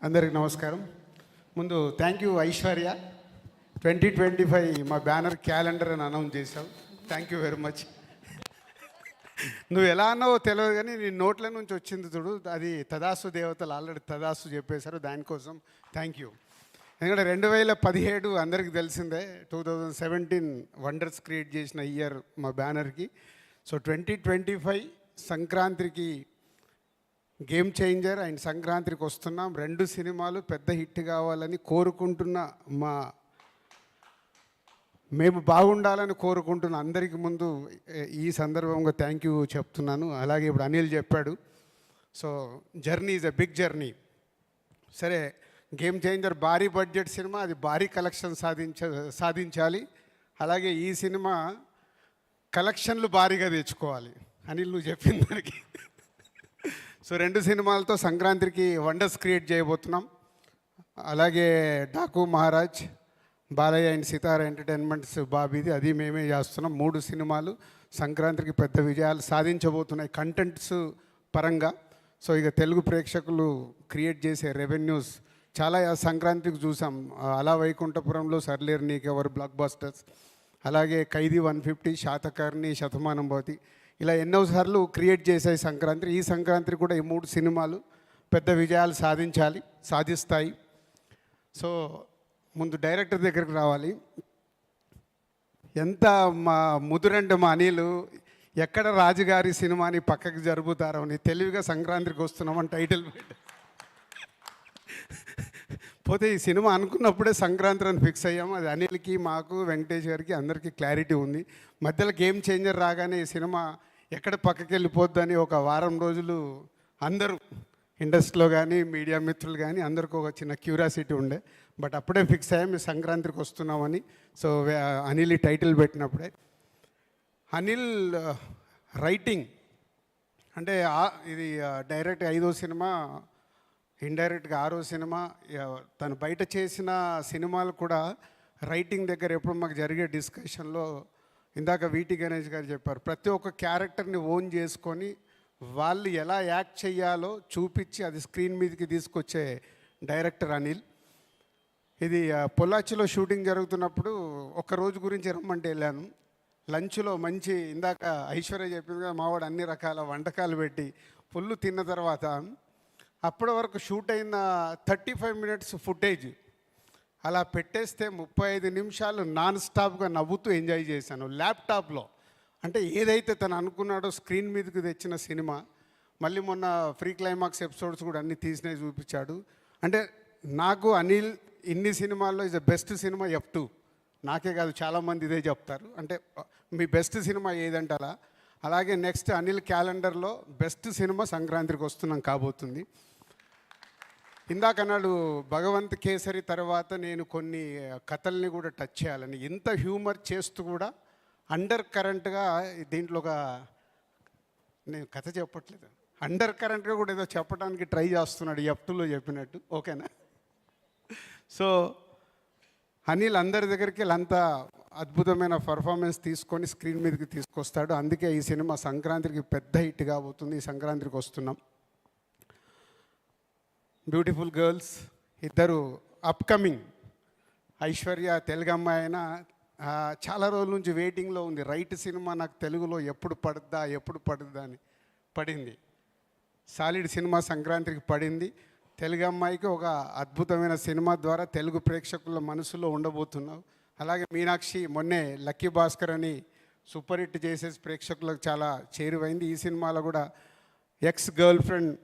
అందరికి నమస్కారం. ముందు థ్యాంక్ యూ ఐశ్వర్య, 2025 మా బ్యానర్ క్యాలెండర్ అని అనౌన్స్ చేశావు. Thank you very much. నువ్వు ఎలా అన్నావో తెలియదు కానీ నీ నోట్ల నుంచి వచ్చింది చూడు, అది తదాసు దేవతలు ఆల్రెడీ తదాసు చెప్పేశారు. దానికోసం థ్యాంక్ యూ. ఎందుకంటే 2017 అందరికీ తెలిసిందే, 2017 వండర్స్ క్రియేట్ చేసిన ఇయర్ మా బ్యానర్కి. సో 2025 సంక్రాంతికి గేమ్ చేంజర్ అండ్ సంక్రాంతికి వస్తున్నాం. 2 సినిమాలు పెద్ద హిట్ కావాలని కోరుకుంటున్న మేము బాగుండాలని కోరుకుంటున్న అందరికి ముందు ఈ సందర్భంగా థ్యాంక్ యూ చెప్తున్నాను. అలాగే ఇప్పుడు అనిల్ చెప్పాడు, so journey is a big journey. సరే, గేమ్ చేంజర్ భారీ బడ్జెట్ సినిమా, అది భారీ కలెక్షన్ సాధించాలి. అలాగే ఈ సినిమా కలెక్షన్లు భారీగా తెచ్చుకోవాలి. అనిల్ నువ్వు చెప్పిన దానికి. సో 2 సినిమాలతో సంక్రాంతికి వండర్స్ క్రియేట్ చేయబోతున్నాం. అలాగే డాకు మహారాజ్, బాలయ్య అండ్ సితార ఎంటర్టైన్మెంట్స్ బాబీది, అది మేమే చేస్తున్నాం. 3 సినిమాలు సంక్రాంతికి పెద్ద విజయాలు సాధించబోతున్నాయి కంటెంట్స్ పరంగా. సో ఇక తెలుగు ప్రేక్షకులు క్రియేట్ చేసే రెవెన్యూస్ చాలా సంక్రాంతికి చూసాం. అలా వైకుంఠపురంలో సర్లేరు నీకెవరు బ్లాక్ బస్టర్స్, అలాగే ఖైదీ 150, శాతకర్ణి, శతమానం భవతి, ఇలా ఎన్నోసార్లు క్రియేట్ చేసాయి సంక్రాంతి. ఈ సంక్రాంతి కూడా ఈ 3 సినిమాలు పెద్ద విజయాలు సాధిస్తాయి. సో ముందు డైరెక్టర్ దగ్గరికి రావాలి. ఎంత మా ముదురంటే మా అనిలు, ఎక్కడ రాజుగారి సినిమాని పక్కకి జరుపుతారో అని తెలివిగా సంక్రాంతికి వస్తున్నామని టైటిల్ పెట్టి పోతే ఈ సినిమా అనుకున్నప్పుడే సంక్రాంతి అని ఫిక్స్ అయ్యాము. అది అనిల్కి, మాకు, వెంకటేష్ గారికి అందరికీ క్లారిటీ ఉంది. మధ్యలో గేమ్ చేంజర్ రాగానే ఈ సినిమా ఎక్కడ పక్కకి వెళ్ళిపోద్దని ఒక వారం రోజులు అందరూ ఇండస్ట్రీలో కానీ మీడియా మిత్రులు కానీ అందరికీ ఒక చిన్న క్యూరియాసిటీ ఉండే. బట్ అప్పుడే ఫిక్స్ అయ్యాము ఈ సంక్రాంతికి వస్తున్నామని. సో అనిల్ ఈ టైటిల్ పెట్టినప్పుడే అనిల్ రైటింగ్ అంటే ఇది డైరెక్ట్ 5వ సినిమా, ఇండైరెక్ట్గా 6వ సినిమా. తను బయట చేసిన సినిమాలు కూడా రైటింగ్ దగ్గర ఎప్పుడు మాకు జరిగే డిస్కషన్లో ఇందాక వీటి గణేష్ గారు చెప్పారు, ప్రతి ఒక్క క్యారెక్టర్ని ఓన్ చేసుకొని వాళ్ళు ఎలా యాక్ట్ చేయాలో చూపించి అది స్క్రీన్ మీదకి తీసుకొచ్చే డైరెక్టర్ అనిల్. ఇది పొల్లాచిలో షూటింగ్ జరుగుతున్నప్పుడు ఒక్కరోజు గురించి రమ్మంటే వెళ్ళాను. లంచ్లో మంచి, ఇందాక ఐశ్వర్య చెప్పింది కదా, మావాడు అన్ని రకాల వంటకాలు పెట్టి ఫుల్ తిన్న తర్వాత అప్పటి వరకు షూట్ అయిన 35 మినిట్స్ ఫుటేజ్ అలా పెట్టేస్తే 35 నిమిషాలు నాన్ స్టాప్గా నవ్వుతూ ఎంజాయ్ చేశాను ల్యాప్టాప్లో. అంటే ఏదైతే తను అనుకున్నాడో స్క్రీన్ మీదకి తెచ్చిన సినిమా. మళ్ళీ మొన్న ఫ్రీ క్లైమాక్స్ ఎపిసోడ్స్ కూడా అన్నీ తీసినవి చూపించాడు. అంటే నాకు అనిల్ ఇన్ని సినిమాల్లో is the best cinema F2. నాకే కాదు, చాలామంది ఇదే చెప్తారు. అంటే మీ బెస్ట్ సినిమా ఏదంటే అలా. అలాగే నెక్స్ట్ అనిల్ క్యాలెండర్లో బెస్ట్ సినిమా సంక్రాంతికి వస్తున్నాం కాబోతుంది. ఇందాక అన్నాడు భగవంత్ కేసరి తర్వాత నేను కొన్ని కథల్ని కూడా టచ్ చేయాలని. ఇంత హ్యూమర్ చేస్తూ కూడా అండర్ కరెంట్గా దీంట్లో ఒక, నేను కథ చెప్పట్లేదు, అండర్ కరెంట్గా కూడా ఏదో చెప్పడానికి ట్రై చేస్తున్నాడు F2లో చెప్పినట్టు. ఓకేనా? సో అనిల్ అందరి దగ్గరికి అంతా అద్భుతమైన పర్ఫార్మెన్స్ తీసుకొని స్క్రీన్ మీదకి తీసుకొస్తాడు. అందుకే ఈ సినిమా సంక్రాంతికి పెద్ద హిట్ కాబోతుంది. ఈ సంక్రాంతికి వస్తున్నాం. బ్యూటిఫుల్ గర్ల్స్ ఇద్దరు అప్కమింగ్. ఐశ్వర్య తెలుగు అమ్మాయి అయినా చాలా రోజుల నుంచి వెయిటింగ్లో ఉంది. రైట్ సినిమా నాకు తెలుగులో ఎప్పుడు పడుద్దా అని పడింది. సాలిడ్ సినిమా సంక్రాంతికి పడింది. తెలుగు అమ్మాయికి ఒక అద్భుతమైన సినిమా ద్వారా తెలుగు ప్రేక్షకుల మనసులో ఉండబోతున్నావు. అలాగే మీనాక్షి మొన్నే లక్కీ భాస్కర్ అని సూపర్ హిట్ చేసేసి ప్రేక్షకులకు చాలా చేరువైంది. ఈ సినిమాలో కూడా ex girl friend,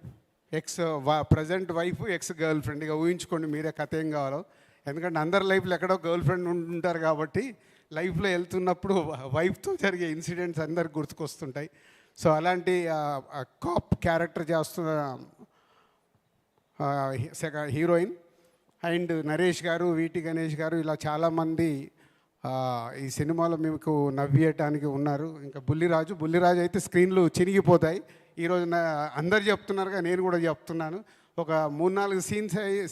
present wife, ex girl friend, ఇక ఊహించుకోండి మీరే కథ ఏం కావాలో. ఎందుకంటే అందరి లైఫ్లో ఎక్కడో గర్ల్ ఫ్రెండ్ ఉంటారు కాబట్టి లైఫ్లో వెళ్తున్నప్పుడు వైఫ్తో జరిగే ఇన్సిడెంట్స్ అందరికి గుర్తుకొస్తుంటాయి. సో అలాంటి కాప్ క్యారెక్టర్ చేస్తున్న హీరోయిన్. అండ్ నరేష్ గారు, వీటి గణేష్ గారు, ఇలా చాలామంది ఈ సినిమాలో మీకు నవ్వేయటానికి ఉన్నారు. ఇంకా బుల్లిరాజు అయితే స్క్రీన్లు చినిగిపోతాయి. ఈరోజు అందరు చెప్తున్నారుగా, నేను కూడా చెప్తున్నాను. ఒక 3-4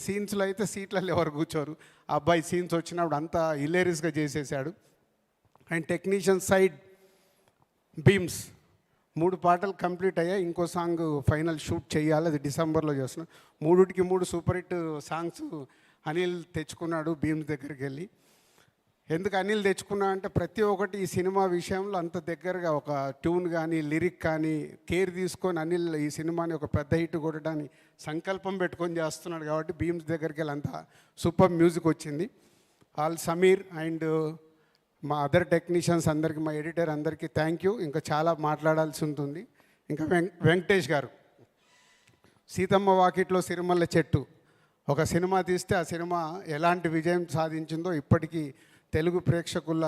సీన్స్లో అయితే సీట్లలో ఎవరు కూర్చోరు. ఆ అబ్బాయి సీన్స్ వచ్చినప్పుడు అంతా హిలేరియస్గా చేసేసాడు. అండ్ టెక్నీషియన్ సైడ్ బీమ్స్ 3 పాటలు కంప్లీట్ అయ్యాయి. ఇంకో సాంగ్ ఫైనల్ షూట్ చేయాలి, అది డిసెంబర్లో చేస్తున్నాం. 3కి 3 సూపర్ హిట్ సాంగ్స్ అనిల్ తెచ్చుకున్నాడు భీమ్స్ దగ్గరికి వెళ్ళి. ఎందుకు అనిల్ తెచ్చుకున్నా అంటే ప్రతి ఒక్కటి ఈ సినిమా విషయంలో అంత దగ్గరగా ఒక ట్యూన్ కానీ లిరిక్ కానీ కేర్ తీసుకొని అనిల్ ఈ సినిమాని ఒక పెద్ద హిట్ కొట్టడానికి సంకల్పం పెట్టుకొని చేస్తున్నాడు కాబట్టి భీమ్స్ దగ్గరికి వెళ్ళి అంత సూపర్ మ్యూజిక్ వచ్చింది. ఆల్ సమీర్ అండ్ మా అదర్ టెక్నీషియన్స్ అందరికీ, మా ఎడిటర్ అందరికీ థ్యాంక్ యూ. ఇంకా చాలా మాట్లాడాల్సి ఉంటుంది. ఇంకా వెంకటేష్ గారు, సీతమ్మ వాకిట్లో సిరిమల్ల చెట్టు ఒక సినిమా తీస్తే ఆ సినిమా ఎలాంటి విజయం సాధించిందో ఇప్పటికీ తెలుగు ప్రేక్షకుల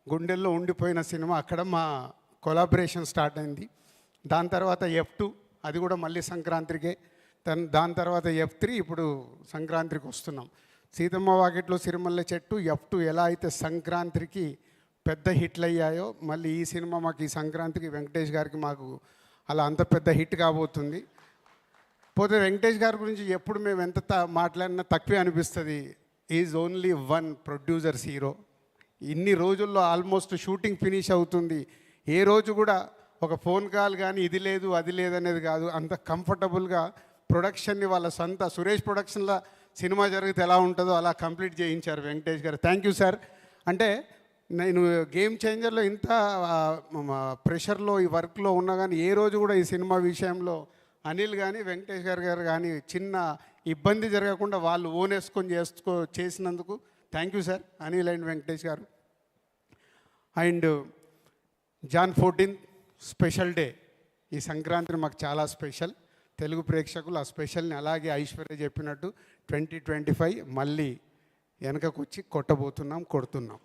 గుండెల్లో ఉండిపోయిన సినిమా. అక్కడ మా కొలాబరేషన్ స్టార్ట్ అయింది. దాని తర్వాత F2, అది కూడా మళ్ళీ సంక్రాంతికే. దాని తర్వాత F3, ఇప్పుడు సంక్రాంతికి వస్తున్నాం. సీతమ్మ వాకిట్లో సిరిమల్ల చెట్టు, F2 ఎలా అయితే సంక్రాంతికి పెద్ద హిట్లు అయ్యాయో మళ్ళీ ఈ సినిమా మాకు ఈ సంక్రాంతికి వెంకటేష్ గారికి మాకు అలా అంత పెద్ద హిట్ కాబోతుంది. పోతే వెంకటేష్ గారి గురించి ఎప్పుడు మేము ఎంత మాట్లాడినా తక్కువే అనిపిస్తుంది. Is only one producers hero. ఇన్ని రోజుల్లో ఆల్మోస్ట్ షూటింగ్ ఫినిష్ అవుతుంది. ఏ రోజు కూడా ఒక ఫోన్ కాల్ కానీ ఇది లేదు అది లేదు అనేది కాదు. అంత కంఫర్టబుల్గా ప్రొడక్షన్ని వాళ్ళ సొంత సురేష్ ప్రొడక్షన్లో సినిమా జరిగితే ఎలా ఉంటుందో అలా కంప్లీట్ చేయించారు వెంకటేష్ గారు. Thank you sir. అంటే నేను గేమ్ చేంజర్లో ఇంత ప్రెషర్లో ఈ వర్క్లో ఉన్నా కానీ ఏ రోజు కూడా ఈ సినిమా విషయంలో అనిల్ కానీ వెంకటేష్ గారు కానీ చిన్న ఇబ్బంది జరగకుండా వాళ్ళు ఓన్ వేసుకొని చేసినందుకు thank you sir Anil and Venkatesh garu. And Jan 14 special day. ఈ సంక్రాంతిని మాకు చాలా స్పెషల్. తెలుగు ప్రేక్షకులు ఆ స్పెషల్ని అలాగే ఐశ్వర్య చెప్పినట్టు 2025 మళ్ళీ వెనకకు వచ్చి కొట్టబోతున్నాం, కొడుతున్నాం.